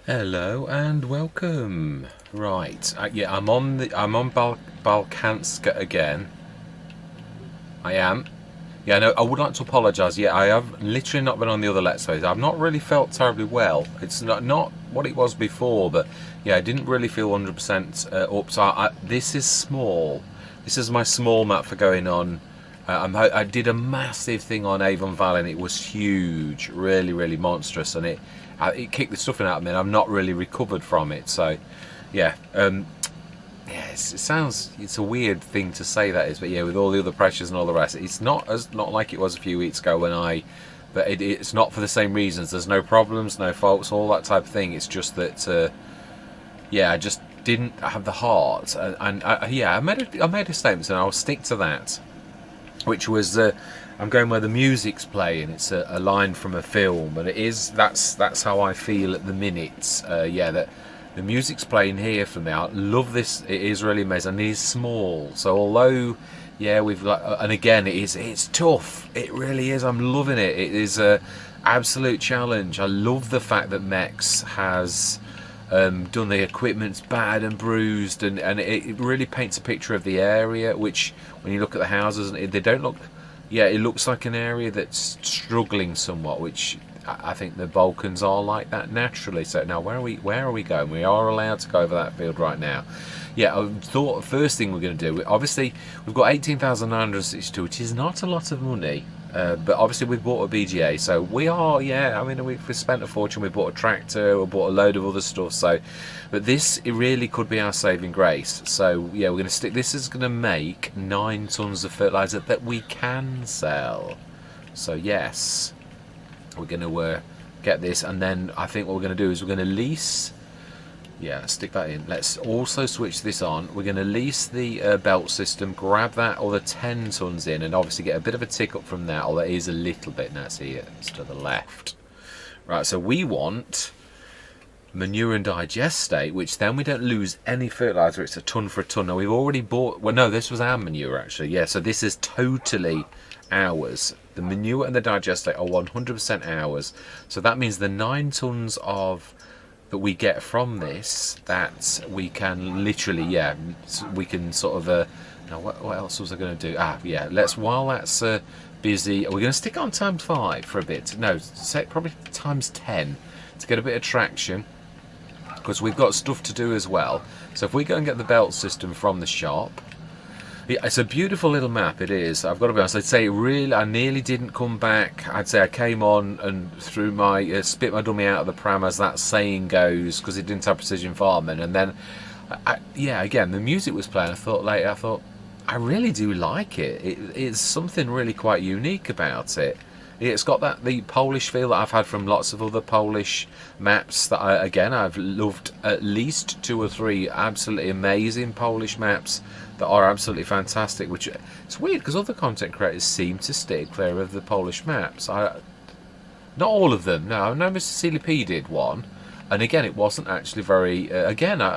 Hello and welcome. Right, yeah, I'm on Balkanska again. I am. Yeah, no, I would like to apologise. Yeah, I have literally not been on the other Let's Plays. I've not really felt terribly well. It's not what it was before, but yeah, I didn't really feel 100% up. So this is small. This is my small map for going on. I did a massive thing on Avon Valley, and it was huge, really, really monstrous, and it kicked the stuffing out of me, and I've not really recovered from it. So, yeah, it's a weird thing to say that is, but yeah, with all the other pressures and all the rest, it's not like it was a few weeks ago but it's not for the same reasons. There's no problems, no faults, all that type of thing. It's just that, yeah, I just didn't have the heart, yeah, I made a statement, and I'll stick to that, which was I'm going where the music's playing. It's a line from a film, and that's how I feel at the minute. Yeah, that the music's playing here for me. I love this. It is really amazing, and it is small. So although, yeah, we've got, and again, it's tough. It really is. I'm loving it. It is a absolute challenge. I love the fact that Mex has done the equipment's battered and bruised, and it really paints a picture of the area, which when you look at the houses, they don't look, yeah, it looks like an area that's struggling somewhat, which I think the Balkans are like that naturally. So now where are we going? We are allowed to go over that field right now. Yeah, I thought first thing we're going to do, obviously we've got 18,962, which is not a lot of money. But obviously we've bought a BGA, so we are, yeah, I mean, we've spent a fortune. We bought a tractor, we bought a load of other stuff, so, but it really could be our saving grace. So yeah, we're going to stick, this is going to make 9 tons of fertilizer that we can sell. So yes, we're going to get this, and then I think what we're going to do is we're going to lease. Yeah, stick that in. Let's also switch this on. We're going to lease the belt system, grab that other 10 tons in, and obviously get a bit of a tick up from that, although it is a little bit. Now see, it's to the left. Right, so we want manure and digestate, which then we don't lose any fertilizer. It's a ton for a ton. Now we've already bought, well no, this was our manure actually. Yeah, so this is totally ours. The manure and the digestate are 100% ours. So that means the 9 tons of that we get from this, that we can literally, yeah, we can sort of now what else was I going to do? Yeah, while that's busy, we're going to stick on times 5 for a bit. No, say probably times 10 to get a bit of traction, because we've got stuff to do as well. So if we go and get the belt system from the shop, yeah, it's a beautiful little map, it is. I've got to be honest, I'd say really, I nearly didn't come back. I'd say I came on and threw my, spit my dummy out of the pram, as that saying goes, because it didn't have precision farming. And then, yeah, again, the music was playing. I thought, I really do like it. It's something really quite unique about it. It's got the Polish feel that I've had from lots of other Polish maps that I've loved. At least 2 or 3 absolutely amazing Polish maps that are absolutely fantastic, which it's weird because other content creators seem to stay clear of the Polish maps. Not all of them. No, I know Mr. CLP did one, and again it wasn't actually very,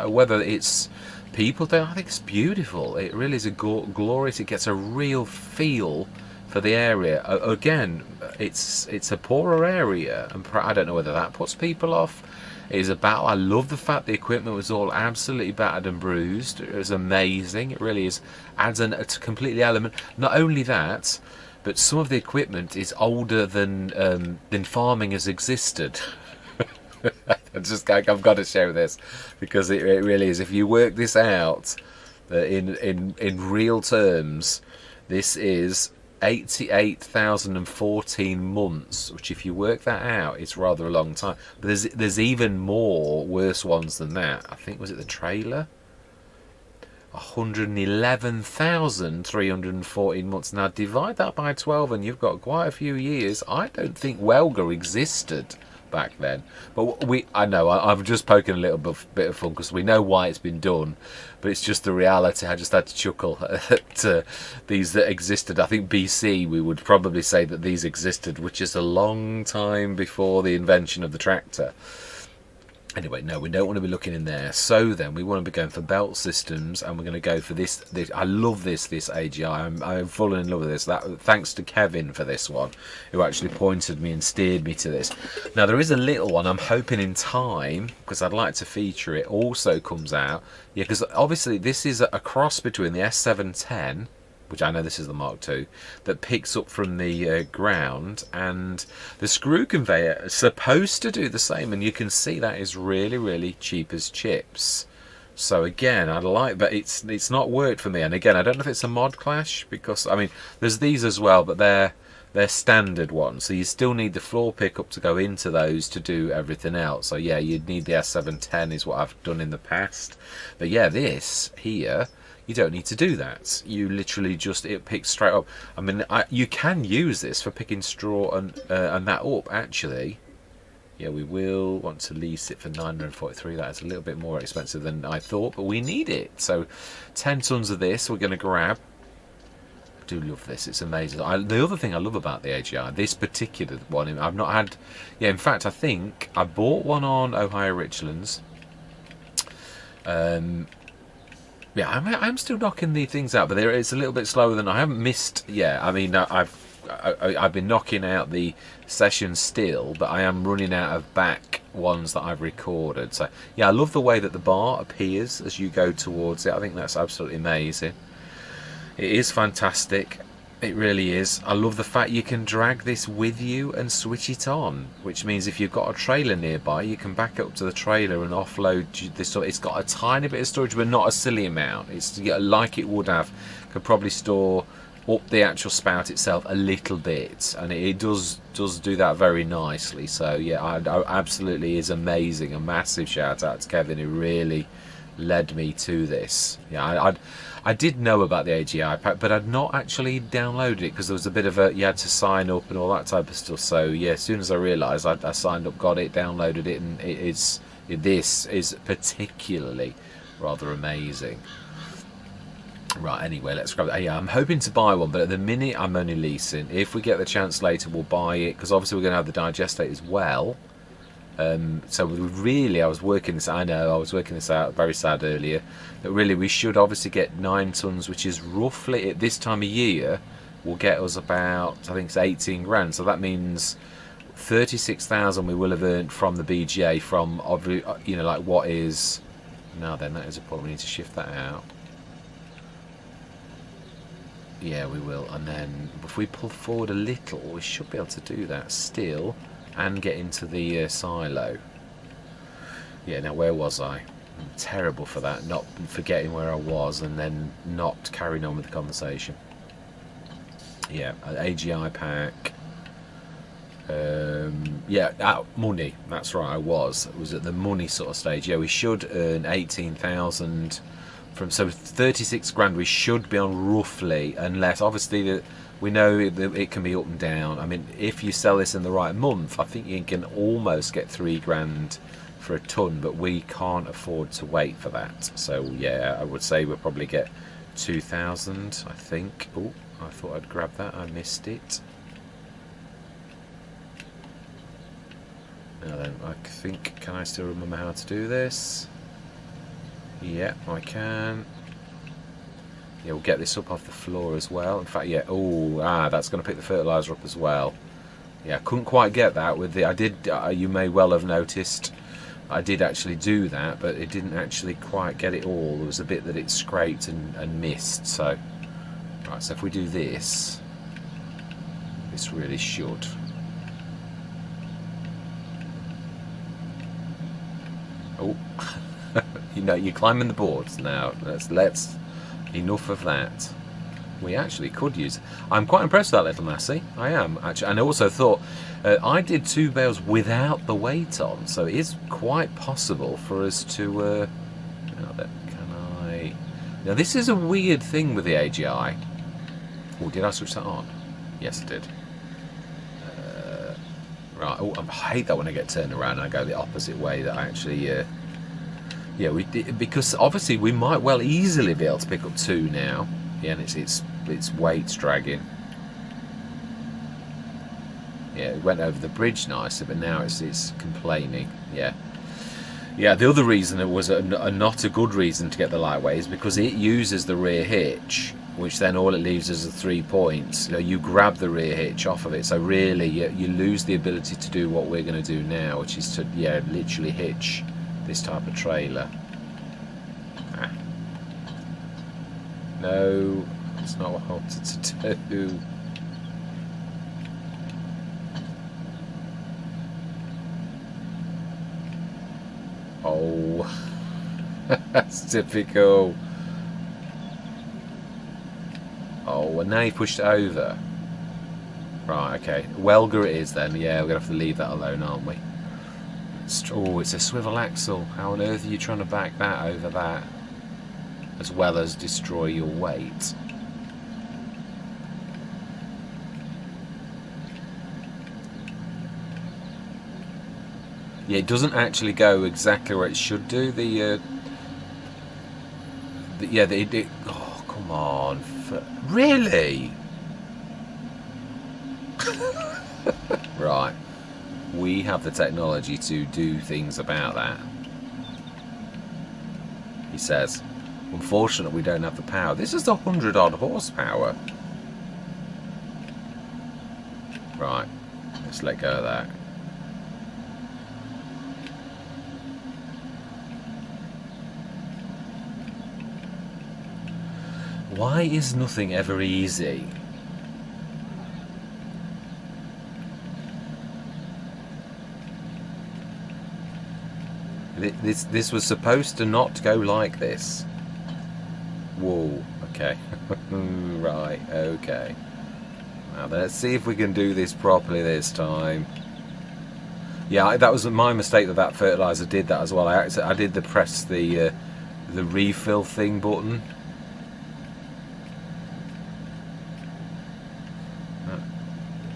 whether it's people there, I think it's beautiful. It really is a glorious, it gets a real feel for the area. Again, it's a poorer area, and I don't know whether that puts people off. It is about, I love the fact the equipment was all absolutely battered and bruised. It was amazing. It really is, adds a completely element. Not only that, but some of the equipment is older than farming has existed. I've got to share this, because it really is. If you work this out in real terms, this is 88,014 months, which if you work that out, it's rather a long time. But there's even more worse ones than that. I think, was it the trailer? 111,314 months. Now divide that by 12 and you've got quite a few years. I don't think Welga existed back then, but I know I'm just poking a little bit of fun, because we know why it's been done, but it's just the reality. I just had to chuckle at these that existed. I think BC, we would probably say that these existed, which is a long time before the invention of the tractor. Anyway, no, we don't want to be looking in there. So then we want to be going for belt systems, and we're going to go for this. I love this AGI. I'm falling in love with this. Thanks to Kevin for this one, who actually pointed me and steered me to this. Now there is a little one. I'm hoping in time, because I'd like to feature it, also comes out. Yeah, because obviously this is a cross between the S710, which I know this is the Mark II, that picks up from the ground, and the screw conveyor is supposed to do the same, and you can see that is really, really cheap as chips. So again, I'd like, but it's not worked for me. And again, I don't know if it's a mod clash, because I mean there's these as well, but they're standard ones, so you still need the floor pickup to go into those to do everything else. So yeah, you'd need the S710 is what I've done in the past. But yeah, this here, you don't need to do that. You literally just, it picks straight up. I mean, you can use this for picking straw and that up, actually. Yeah, we will want to lease it for 943. That is a little bit more expensive than I thought, but we need it. So 10 tons of this we're going to grab. I do love this. It's amazing. The other thing I love about the AGI, this particular one, I've not had... Yeah, in fact, I think I bought one on Ohio Richlands. Yeah, I'm still knocking the things out, but it's a little bit slower than I haven't missed. Yeah, I mean, I've been knocking out the sessions still, but I am running out of back ones that I've recorded. So yeah, I love the way that the bar appears as you go towards it. I think that's absolutely amazing. It is fantastic. It really is. I love the fact you can drag this with you and switch it on, which means if you've got a trailer nearby, you can back up to the trailer and offload this. It's got a tiny bit of storage, but not a silly amount. It's like it would have. Could probably store up the actual spout itself a little bit, and it does do that very nicely. So yeah, I absolutely is amazing. A massive shout out to Kevin, who really led me to this. Yeah, I did know about the AGI pack, but I'd not actually downloaded it because there was a bit of you had to sign up and all that type of stuff. So yeah, as soon as I realised, I signed up, got it, downloaded it, and this is particularly rather amazing. Right, anyway, let's grab it. Yeah, I'm hoping to buy one, but at the minute I'm only leasing. If we get the chance later, we'll buy it, because obviously we're going to have the digestate as well. So really, I was working this out, very sad earlier, that really we should obviously get 9 tons, which is roughly, at this time of year, will get us about, I think it's 18 grand. So that means 36,000 we will have earned from the BGA, from, you know, like what is, now then, that is a point, we need to shift that out. Yeah, we will, and then if we pull forward a little, we should be able to do that still, and get into the silo. Yeah, now where was I? I'm terrible for that, not forgetting where I was and then not carrying on with the conversation. Yeah, an AGI pack. Yeah, money, that's right, I was at the money sort of stage. Yeah, we should earn 18,000 from, so 36 grand we should be on roughly, unless obviously we know it can be up and down. I mean, if you sell this in the right month, I think you can almost get 3 grand for a ton, but we can't afford to wait for that. So yeah, I would say we'll probably get 2,000, I think. Oh, I thought I'd grab that, I missed it. Now then, I think, can I still remember how to do this? Yeah, I can. Yeah, we'll get this up off the floor as well. In fact, yeah, that's going to pick the fertiliser up as well. Yeah, I couldn't quite get that with the, I did, you may well have noticed, I did actually do that, but it didn't actually quite get it all. There was a bit that it scraped and missed. So, right, so if we do this, this really should. Oh, you know, you're climbing the boards now. Let's enough of that. We actually could use. I'm quite impressed with that little Massey. I am actually, and I also thought I did 2 bales without the weight on, so it is quite possible for us to. Can I? Now this is a weird thing with the AGI. Oh, did I switch that on? Yes, I did. Right. Oh, I hate that when I get turned around and I go the opposite way. That I actually. Yeah, we did, because obviously we might well easily be able to pick up 2 now. Yeah, and its weight's dragging. Yeah, it went over the bridge nicely, but now it's complaining. Yeah, Yeah, the other reason it was not a good reason to get the lightweight is because it uses the rear hitch, which then all it leaves is the 3 points. You grab the rear hitch off of it, so really you lose the ability to do what we're going to do now, which is to literally hitch this type of trailer. No, it's not what I wanted to do. Oh, that's typical. Oh, and now you pushed it over. Right, okay. Welger it is then. Yeah, we're going to have to leave that alone, aren't we? Oh, it's a swivel axle. How on earth are you trying to back that over that? As well as destroy your weight. Yeah, it doesn't actually go exactly where it should do. Oh, come on. Really? Right. We have the technology to do things about that. He says. Unfortunately, we don't have the power. This is 100 odd horsepower. Right. Let's let go of that. Why is nothing ever easy? This was supposed to not go like this. Whoa, okay. Right, okay. Now let's see if we can do this properly this time. Yeah, that was my mistake that fertilizer did that as well. I did press the refill thing button.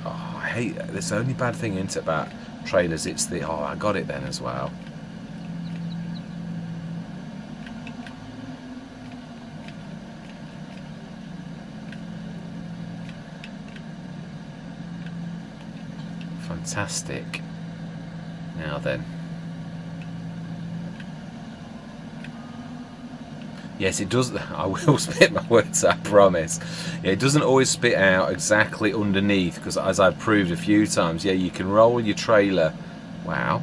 Oh, I hate it. That's the only bad thing into about trailers. It's the I got it then as well. Fantastic. Now then. Yes, it does. I will spit my words, I promise. Yeah, it doesn't always spit out exactly underneath, because as I've proved a few times, yeah, you can roll your trailer. Wow.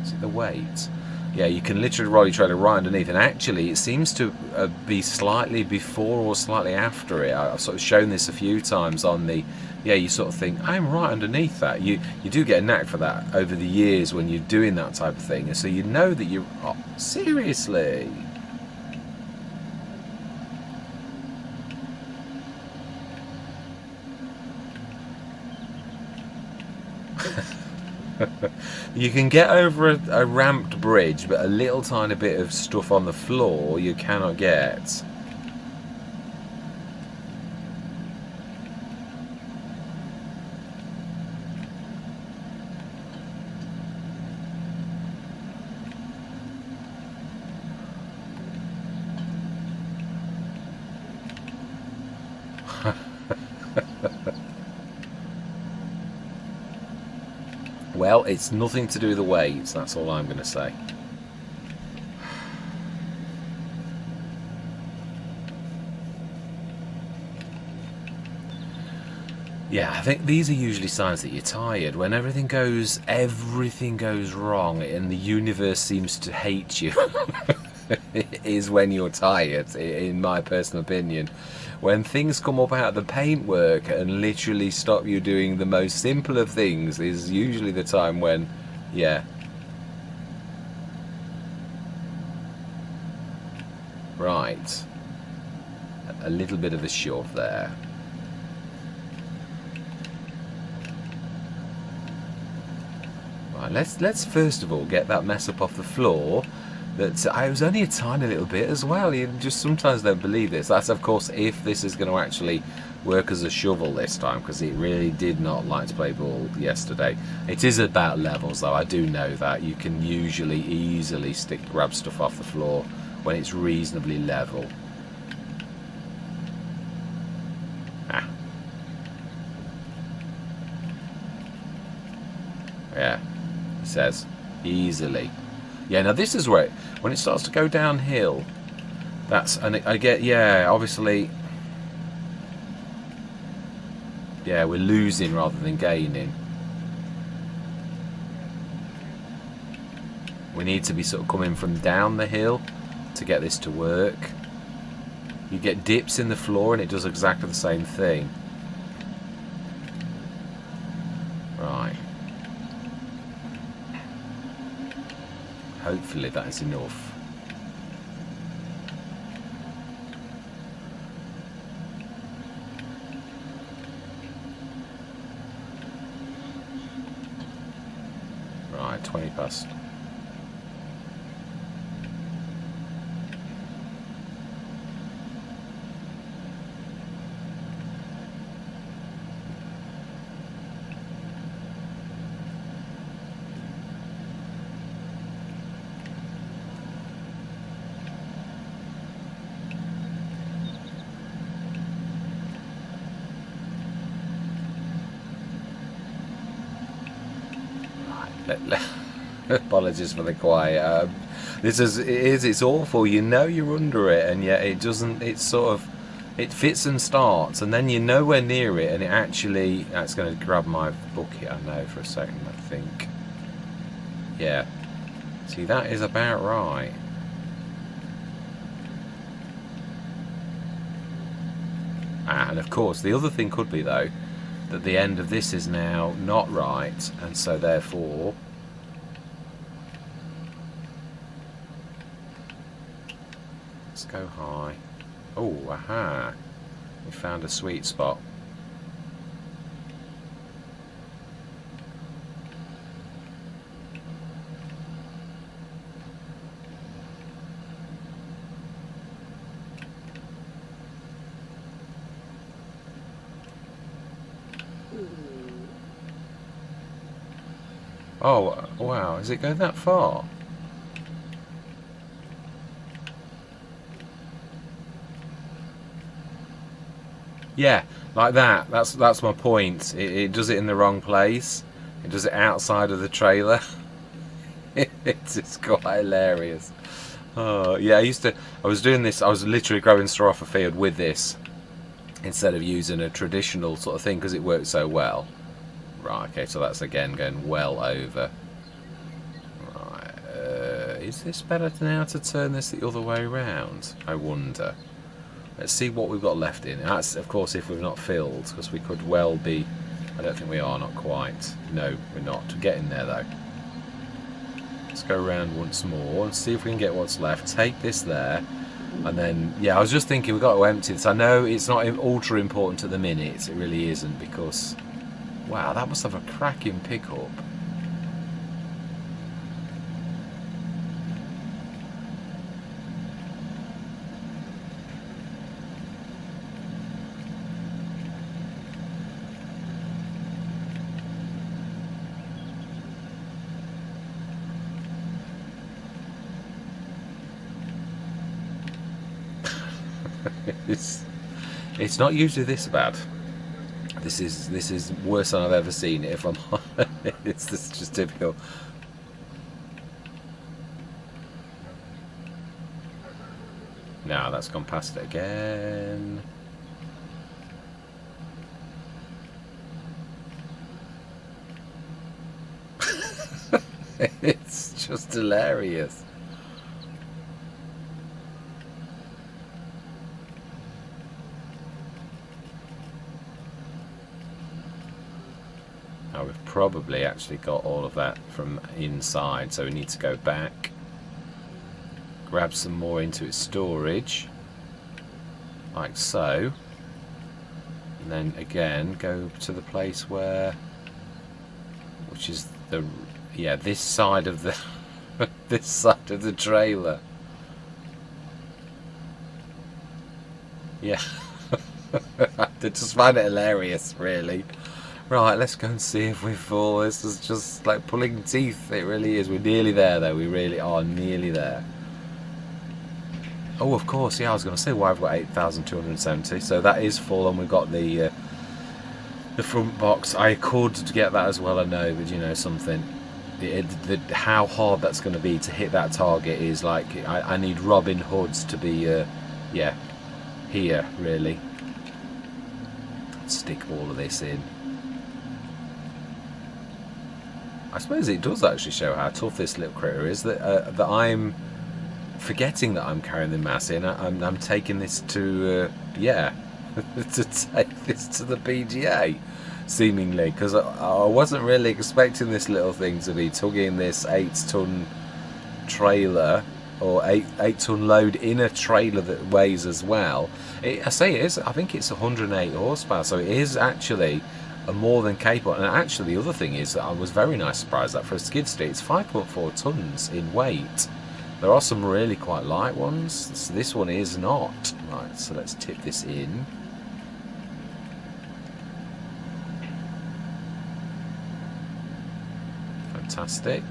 Is it the weight? Yeah, you can literally roll your trailer right underneath, and actually it seems to be slightly before or slightly after it. I've sort of shown this a few times on the... Yeah, you sort of think, I'm right underneath that. You do get a knack for that over the years when you're doing that type of thing, and so you know that you're... Oh, seriously? You can get over a ramped bridge, but a little tiny bit of stuff on the floor you cannot get. Well, it's nothing to do with the weights, that's all I'm going to say. Yeah, I think these are usually signs that you're tired. When everything goes wrong and the universe seems to hate you. Is when you're tired, in my personal opinion. When things come up out of the paintwork and literally stop you doing the most simple of things is usually the time when, yeah. Right. A little bit of a shove there. Right, let's first of all get that mess up off the floor. That I was only a tiny little bit as well. You just sometimes don't believe this. That's of course if this is going to actually work as a shovel this time, because it really did not like to play ball yesterday. It is about levels though, I do know that. You can usually easily grab stuff off the floor when it's reasonably level. Yeah, he says. easily. Yeah, now this is where when it starts to go downhill, and I get, yeah, obviously, yeah, we're losing rather than gaining. We need to be sort of coming from down the hill to get this to work. You get dips in the floor and it does exactly the same thing. Right. Hopefully that is enough. Right, 20 past. Apologies for the quiet. It's awful. You know you're under it, and yet it doesn't. It's sort of, it fits and starts, and then you're nowhere near it, and it actually. It's going to grab my bucket. I know for a second. I think. Yeah. See, that is about right. And of course, the other thing could be though that the end of this is now not right, and so therefore. Let's go high. Oh, aha. We found a sweet spot. Oh, wow. Is it going that far? Yeah, like that. That's my point. It does it in the wrong place. It does it outside of the trailer. It's quite hilarious. Oh, yeah, I was doing this, I was literally growing straw off a field with this instead of using a traditional sort of thing because it worked so well. Right, okay, so that's again going well over. Right, is this better now to turn this the other way around? I wonder. Let's see what we've got left in. That's, of course, if we've not filled, because we could well be... I don't think we are, not quite. No, we're not. We're getting there, though. Let's go around once more and see if we can get what's left. Take this there. And then, yeah, I was just thinking we've got to empty this. I know it's not ultra important at the minute. It really isn't, because... Wow, that must have a cracking pickup. It's not usually this bad. This is worse than I've ever seen it, if I'm honest. It's just typical. Now that's gone past it again. It's just hilarious. Now we've probably actually got all of that from inside, so we need to go back, grab some more into its storage, like so, and then again go to the place where, which is the, yeah, this side of the this side of the trailer. Yeah. I just find it hilarious, really. Right, let's go and see if we fall. This is just like pulling teeth. It really is. We're nearly there, though. We really are nearly there. Oh, of course. Yeah, I was going to say, well, I've got 8,270. So that is full, and we've got the front box. I could get that as well, I know, but you know something. how hard that's going to be to hit that target is like, I need Robin Hoods to be yeah, here really. Let's stick all of this in. I suppose it does actually show how tough this little critter is, that I'm forgetting that I'm carrying the mass in. I'm taking this to yeah, to take this to the PGA seemingly, because I wasn't really expecting this little thing to be tugging this 8-ton trailer, or 8-ton load in a trailer that weighs as well. I think it's 108 horsepower, so it is actually a more than capable. And actually the other thing is that I was very nice surprised that for a skid steer it's 5.4 tons in weight. There are some really quite light ones, so this one is not. Right, so let's tip this in. Fantastic.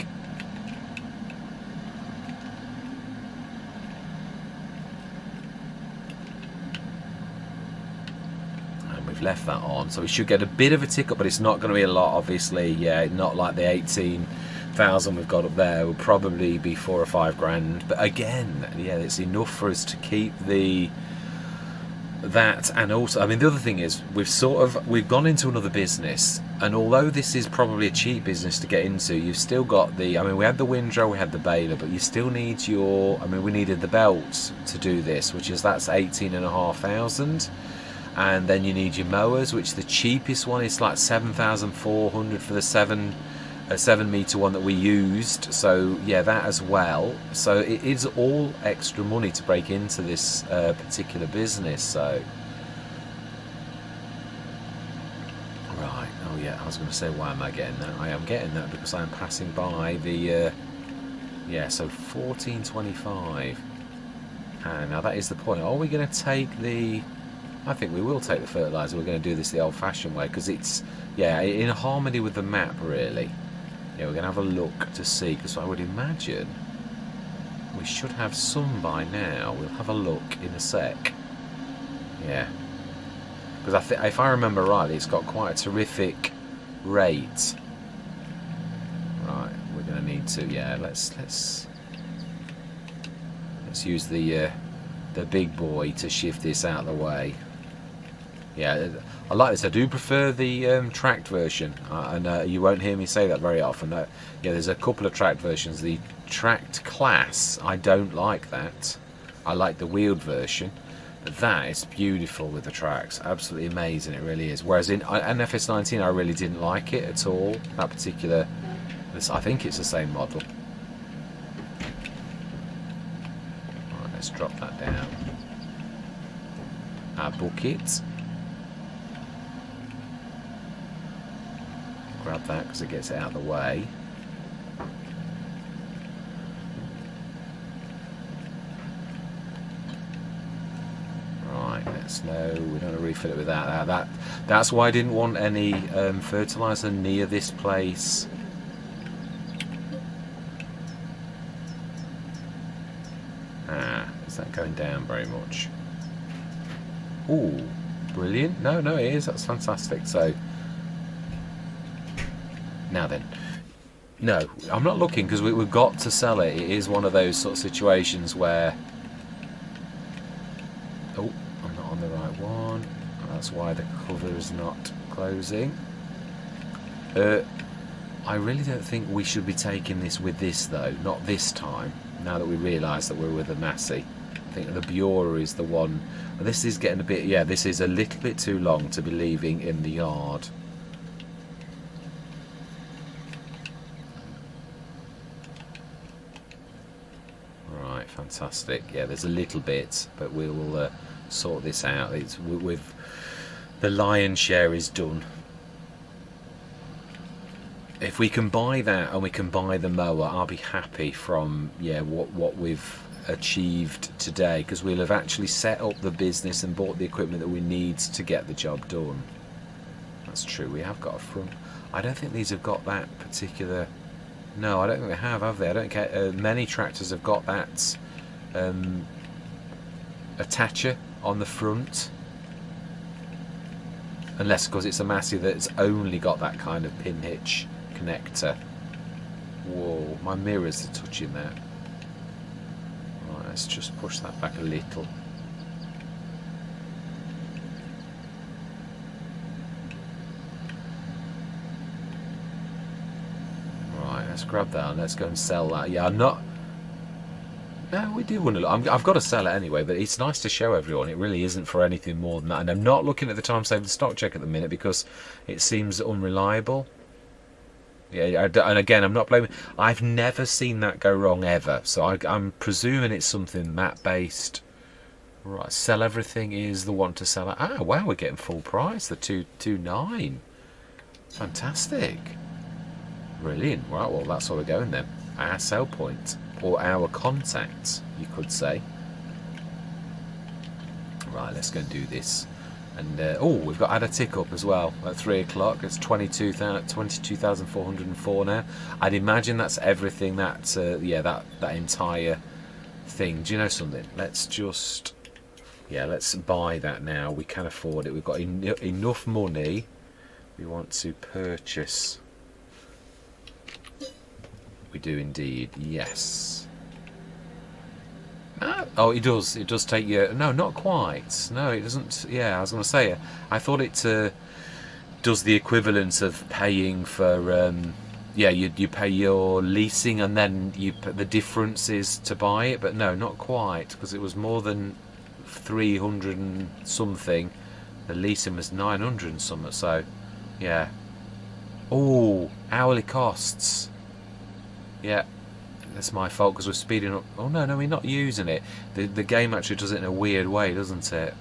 And we've left that on, so we should get a bit of a tick up, but it's not going to be a lot, obviously. Yeah, not like the 18,000 we've got up there. It will probably be 4 or 5 grand, but again, yeah, it's enough for us to keep that. And also, I mean, the other thing is we've gone into another business, and although this is probably a cheap business to get into, you've still got the, I mean, we had the windrow, we had the baler, but you still need we needed the belts to do this, that's 18,500, and then you need your mowers, which the cheapest one is like 7,400 for the 7 meter one that we used. So yeah, that as well. So it is all extra money to break into this particular business. So right, oh yeah, I was going to say, why am I getting that? I am getting that because I am passing by the yeah, so 1425. And now that is the point. Are we going to take the, I think we will take the fertilizer. We're going to do this the old-fashioned way, because it's, yeah, in harmony with the map really. Yeah, we're going to have a look to see, because I would imagine we should have some by now. We'll have a look in a sec. Yeah, because if I remember rightly, it's got quite a terrific rate. Right, we're going to need to, yeah, let's use the big boy to shift this out of the way. Yeah, I like this. I do prefer the tracked version, and you won't hear me say that very often. Yeah, there's a couple of tracked versions. The tracked class, I don't like that. I like the wheeled version, but that is beautiful with the tracks. Absolutely amazing, it really is. Whereas in FS19, I really didn't like it at all. That particular, I think it's the same model. Right, let's drop that down. Our bucket. Grab that because it gets it out of the way. Right, let's know. We don't want to refill it with that. That's why I didn't want any fertilizer near this place. Is that going down very much? Ooh, brilliant. No, it is. That's fantastic. So now then, no, I'm not looking, because we've got to sell it. It is one of those sort of situations where, oh, I'm not on the right one. That's why the cover is not closing. I really don't think we should be taking this with this though, not this time, now that we realise that we're with a Massey. I think the Bura is the one. This is getting a bit, yeah, this is a little bit too long to be leaving in the yard. Fantastic. Yeah, there's a little bit, but we will sort this out. It's with the lion's share is done. If we can buy that and we can buy the mower, I'll be happy from, yeah, what we've achieved today, because we'll have actually set up the business and bought the equipment that we need to get the job done. That's true. We have got a front. I don't think these have got that particular. No, I don't think they have they? I don't care. Many tractors have got that attacher on the front, unless, of course, it's a Massey that's only got that kind of pin hitch connector. Whoa, my mirrors are touching that. Right, let's just push that back a little. Right, let's grab that and let's go and sell that. Yeah, I'm not... No, we do want to look. I've got to sell it anyway, but it's nice to show everyone. It really isn't for anything more than that. And I'm not looking at the time saving stock check at the minute because it seems unreliable. Yeah, and again, I'm not blaming. I've never seen that go wrong ever. So I'm presuming it's something map based. Right, sell everything is the one to sell it. Ah, wow, we're getting full price. The 229. Fantastic. Brilliant. Right, well, that's where we're going then. Our sell point. Or our contact, you could say. Right, let's go and do this. And oh, we've got had a tick up as well at 3 o'clock. It's 22,404 now. I'd imagine that's everything. That yeah, that entire thing. Do you know something? Let's just let's buy that now. We can afford it. We've got enough money. We want to purchase. We do indeed. Yes. Oh, it does. It does take you. No, not quite. No, it doesn't. Yeah, I was going to say. I thought it does the equivalent of paying for. Yeah, you pay your leasing and then the difference is to buy it. But no, not quite, because it was more than 300 and something. The leasing was 900 and something. So, yeah. Oh, hourly costs. Yeah. That's my fault because we're speeding up. Oh no, we're not using it. The game actually does it in a weird way, doesn't it?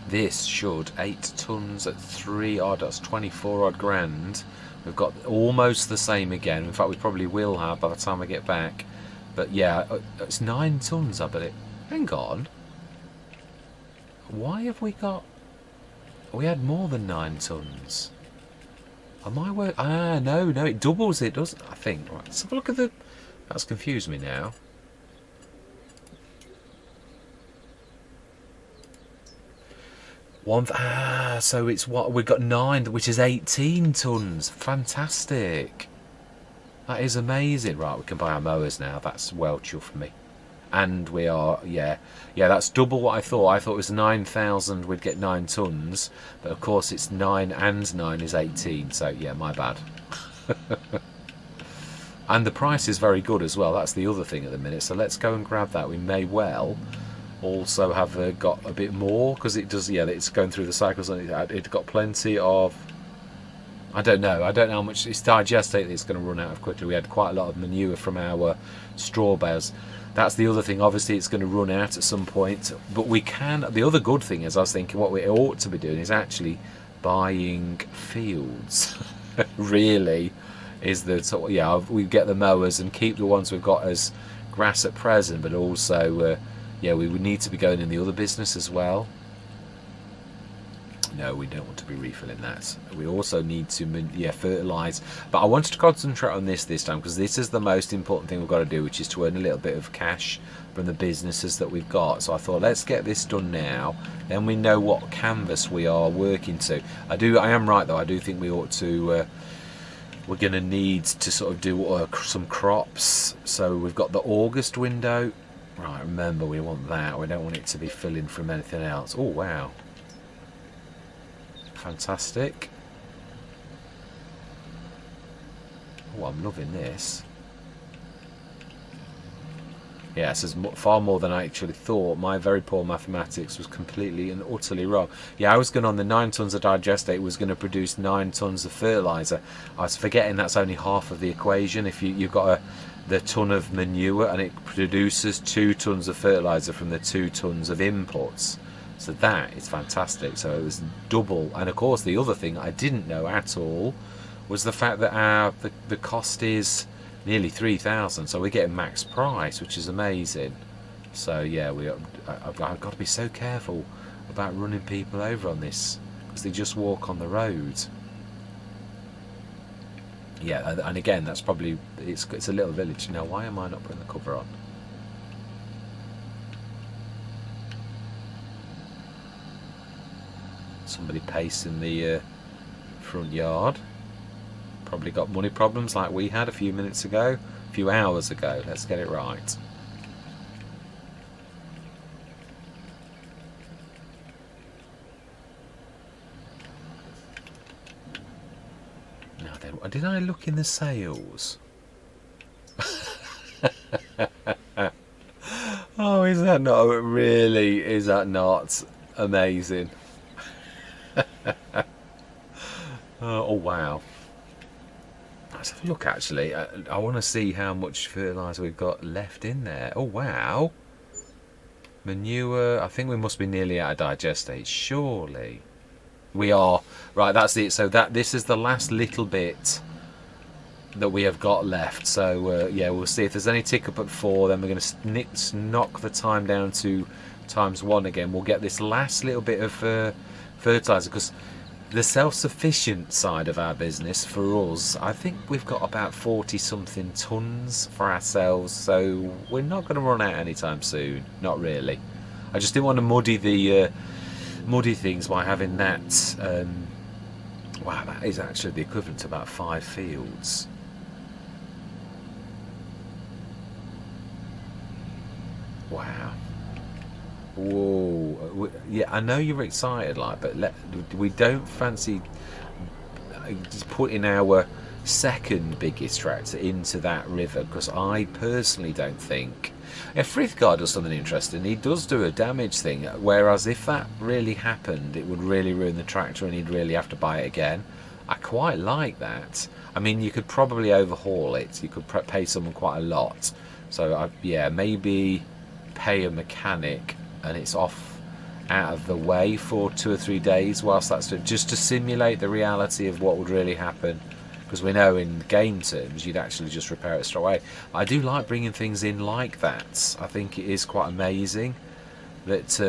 This should 8 tons at 3 odd. That's 24 odd grand. We've got almost the same again. In fact, we probably will have by the time I get back. But yeah, it's 9 tons. I bet it. Hang on. Why have we got? We had more than 9 tons. Am I work? Ah, no, it doubles it, doesn't I think. Right, let's have a look at the... That's confused me now. So it's what? We've got 9, which is 18 tons. Fantastic. That is amazing. Right, we can buy our mowers now. That's well chuffed for me. And we are, yeah, that's double what I thought. I thought it was 9,000, we'd get 9 tons, but of course it's 9 and 9 is 18, so yeah, my bad. And the price is very good as well. That's the other thing at the minute, so let's go and grab that. We may well also have got a bit more, because it does, yeah, it's going through the cycles, and it's got plenty of, I don't know how much it's digestate. It's going to run out of quickly. We had quite a lot of manure from our straw bales. That's the other thing. Obviously, it's going to run out at some point. But we can... The other good thing is, I was thinking, what we ought to be doing is actually buying fields. Really, is the... So, yeah, we get the mowers and keep the ones we've got as grass at present. But also, yeah, we would need to be going in the other business as well. No, we don't want to be refilling that. We also need to, fertilise. But I wanted to concentrate on this time because this is the most important thing we've got to do, which is to earn a little bit of cash from the businesses that we've got. So I thought, let's get this done now. Then we know what canvas we are working to. I am right though. I do think we ought to. We're going to need to sort of do some crops. So we've got the August window. Right, remember we want that. We don't want it to be filling from anything else. Oh wow. Fantastic. Oh, I'm loving this. Yes, it's far more than I actually thought. My very poor mathematics was completely and utterly wrong. Yeah, I was going on the 9 tons of digestate was going to produce 9 tons of fertiliser. I was forgetting that's only half of the equation. If you've got the ton of manure and it produces 2 tons of fertiliser from the 2 tons of inputs. So that is fantastic. So it was double. And of course the other thing I didn't know at all was the fact that the cost is nearly 3,000. So we're getting max price, which is amazing. So yeah, I've got to be so careful about running people over on this because they just walk on the road. Yeah, and again, that's probably it's a little village. Now, why am I not putting the cover on? Somebody pacing the front yard. Probably got money problems like we had a few minutes ago, a few hours ago. Let's get it right. Now then, did I look in the sales? Oh, is that not really? Is that not amazing? Oh wow. Let's have a look actually. I want to see how much fertiliser we've got left in there. Oh wow. Manure, I think we must be nearly out of digestate, surely. We are. Right, that's it. So this is the last little bit that we have got left. So yeah, we'll see if there's any tick up at 4, then we're going to knock the time down to ×1 again. We'll get this last little bit of fertiliser, because the self-sufficient side of our business for us, I think we've got about 40 something tons for ourselves, so we're not going to run out anytime soon. Not really. I just didn't want to muddy things by having that. Wow, that is actually the equivalent to about 5 fields. Wow. Whoa. Yeah, I know you're excited, like, but we don't fancy just putting our second biggest tractor into that river, because I personally don't think. If Frithgar does something interesting, he does do a damage thing, whereas if that really happened, it would really ruin the tractor and he'd really have to buy it again. I quite like that. I mean, you could probably overhaul it. You could pay someone quite a lot. So, yeah, maybe pay a mechanic and it's off out of the way for 2 or 3 days whilst that's just to simulate the reality of what would really happen. Because we know in game terms you'd actually just repair it straight away. I do like bringing things in like that. I think it is quite amazing that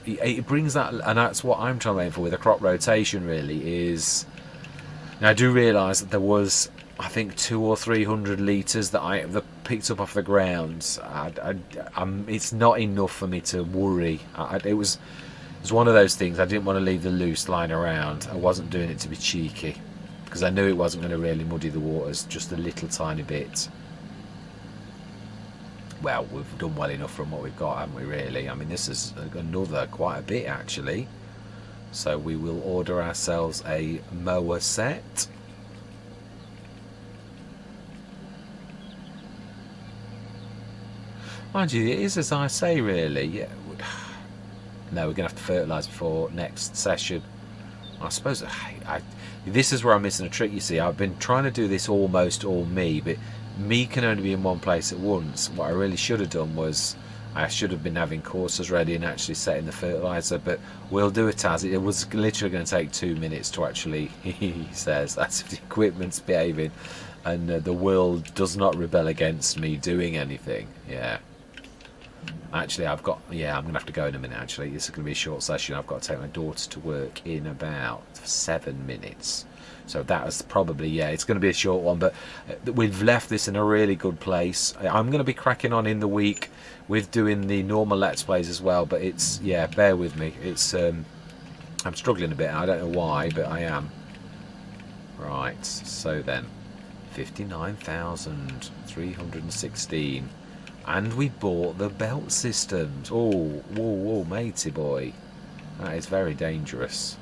it brings that, and that's what I'm trying to aim for with the crop rotation really is. Now I do realise that there was, I think, 200 or 300 litres that I picked up off the ground. It's not enough for me to worry. It was one of those things. I didn't want to leave the loose lying around. I wasn't doing it to be cheeky, because I knew it wasn't going to really muddy the waters just a little tiny bit. Well, we've done well enough from what we've got, haven't we, really? I mean, this is another quite a bit, actually. So we will order ourselves a mower set. Mind you, it is as I say, really. Yeah. No, we're going to have to fertilise before next session. I suppose this is where I'm missing a trick, you see. I've been trying to do this almost all me, but me can only be in one place at once. What I really should have done was I should have been having courses ready and actually setting the fertiliser, but we'll do it as it was literally going to take 2 minutes to actually, he says, that's if the equipment's behaving and the world does not rebel against me doing anything. Yeah. Actually, I'm going to have to go in a minute, actually. This is going to be a short session. I've got to take my daughter to work in about 7 minutes. So that was probably, yeah, it's going to be a short one. But we've left this in a really good place. I'm going to be cracking on in the week with doing the normal Let's Plays as well. But it's, yeah, bear with me. It's, I'm struggling a bit. I don't know why, but I am. Right, so then, 59,316. And we bought the belt systems. Oh, whoa, matey boy. That is very dangerous.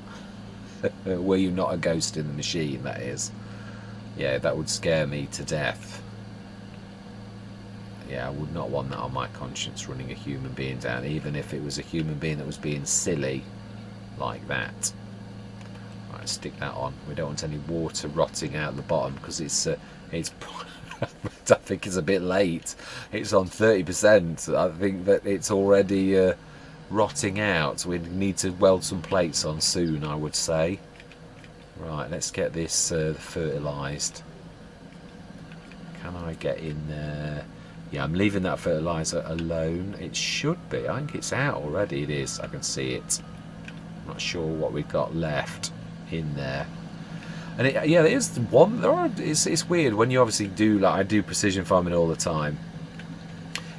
Were you not a ghost in the machine, that is. Yeah, that would scare me to death. Yeah, I would not want that on my conscience, running a human being down, even if it was a human being that was being silly like that. Right, stick that on. We don't want any water rotting out the bottom, because it's I think it's a bit late. It's on 30%. I think that it's already rotting out. We need to weld some plates on soon, I would say. Right, let's get this fertilised. Can I get in there? Yeah, I'm leaving that fertiliser alone. It should be. I think it's out already. It is. I can see it. I'm not sure what we've got left in there. And yeah, there is one. It's weird when you obviously do, like I do precision farming all the time.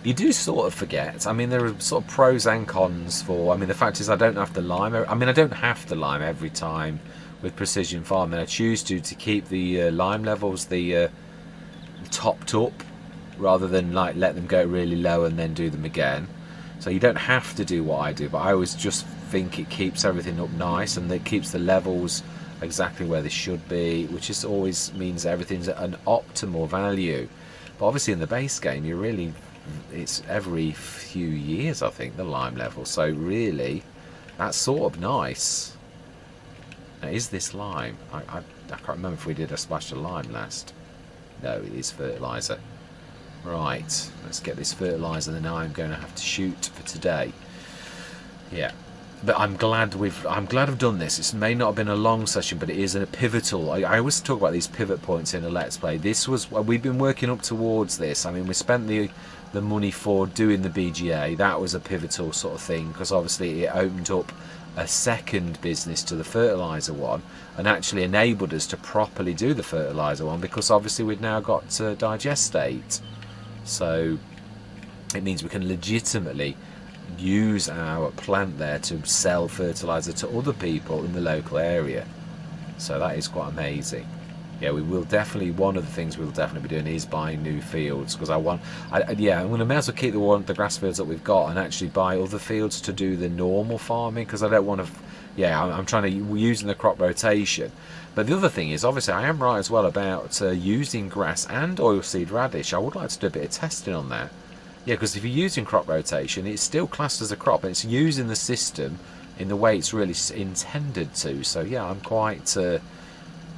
You do sort of forget. I mean, there are sort of pros and cons for. I mean, the fact is, I don't have to lime. I mean, I don't have to lime every time with precision farming. I choose to keep the lime levels topped up, rather than like let them go really low and then do them again. So you don't have to do what I do, but I always just think it keeps everything up nice, and it keeps the levels exactly where they should be, which is always means everything's at an optimal value. But obviously in the base game, it's every few years, I think, the lime level. So really, that's sort of nice. Now, is this lime? I can't remember if we did a splash of lime last. No, it is fertilizer. Right, let's get this fertilizer, then I'm going to have to shoot for today. Yeah, but I'm glad I've done this. It may not have been a long session, but it is a pivotal. I always talk about these pivot points in a Let's Play. We've been working up towards this. I mean, we spent the money for doing the BGA. That was a pivotal sort of thing, because obviously it opened up a second business to the fertilizer one, and actually enabled us to properly do the fertilizer one, because obviously we've now got digestate. So it means we can legitimately use our plant there to sell fertilizer to other people in the local area. So that is quite amazing. Yeah, we will definitely, one of the things we'll definitely be doing is buying new fields, because I'm going to may as well keep the grass fields that we've got and actually buy other fields to do the normal farming, because I don't want to, I'm trying to, using the crop rotation. But the other thing is, obviously I am right as well about using grass and oilseed radish. I would like to do a bit of testing on that. Yeah, because if you're using crop rotation, it's still classed as a crop, and it's using the system in the way it's really intended to. So yeah, I'm quite...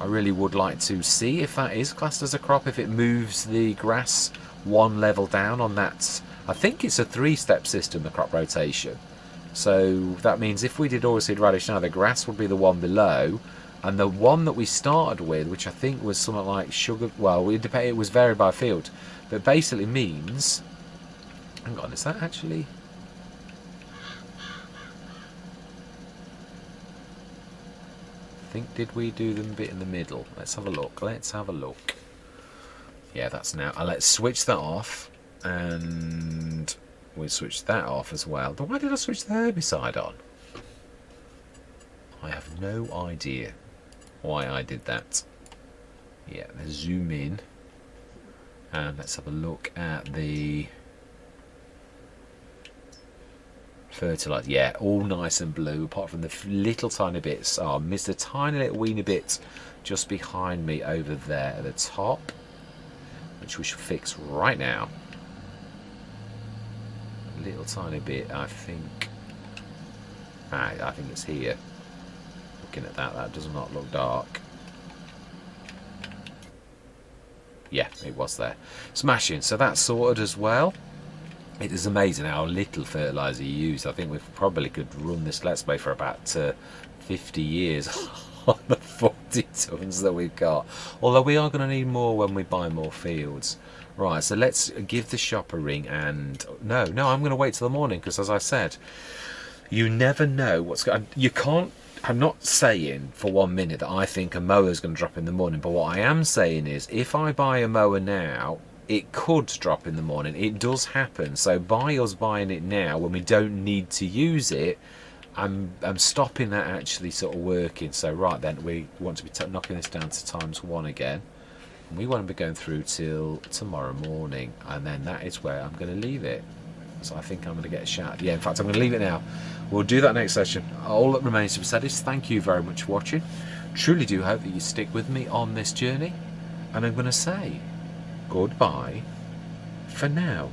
I really would like to see if that is classed as a crop, if it moves the grass one level down on that. I think it's a 3-step system, the crop rotation. So that means if we did oilseed radish now, the grass would be the one below, and the one that we started with, which I think was something like sugar, well, it was varied by field, but basically means, hang on, is that actually... did we do them a bit in the middle? Let's have a look. Yeah, that's now. Let's switch that off, and we'll switch that off as well. But why did I switch the herbicide on? I have no idea why I did that. Yeah, let's zoom in, and let's have a look at the fertilizer. Yeah, all nice and blue, apart from the little tiny bits. I missed a tiny little weeny bit just behind me over there at the top, which we should fix right now. A little tiny bit, I think. I think it's here. Looking at that does not look dark. Yeah, it was there. Smashing. So that's sorted as well. It is amazing how little fertiliser you use. I think we probably could run this Let's Play for about 50 years on the 40 tons that we've got. Although we are going to need more when we buy more fields. Right, so let's give the shop a ring, and... No, I'm going to wait till the morning, because as I said, you never know what's going... You can't... I'm not saying for 1 minute that I think a mower is going to drop in the morning, but what I am saying is, if I buy a mower now, it could drop in the morning. It does happen. So by us buying it now, when we don't need to use it, I'm stopping that actually sort of working. So right then, we want to be knocking this down to ×1 again. And we won't be going through till tomorrow morning. And then that is where I'm going to leave it. So I think I'm going to get a shout. Yeah, in fact, I'm going to leave it now. We'll do that next session. All that remains to be said is thank you very much for watching. Truly do hope that you stick with me on this journey. And I'm going to say... goodbye for now.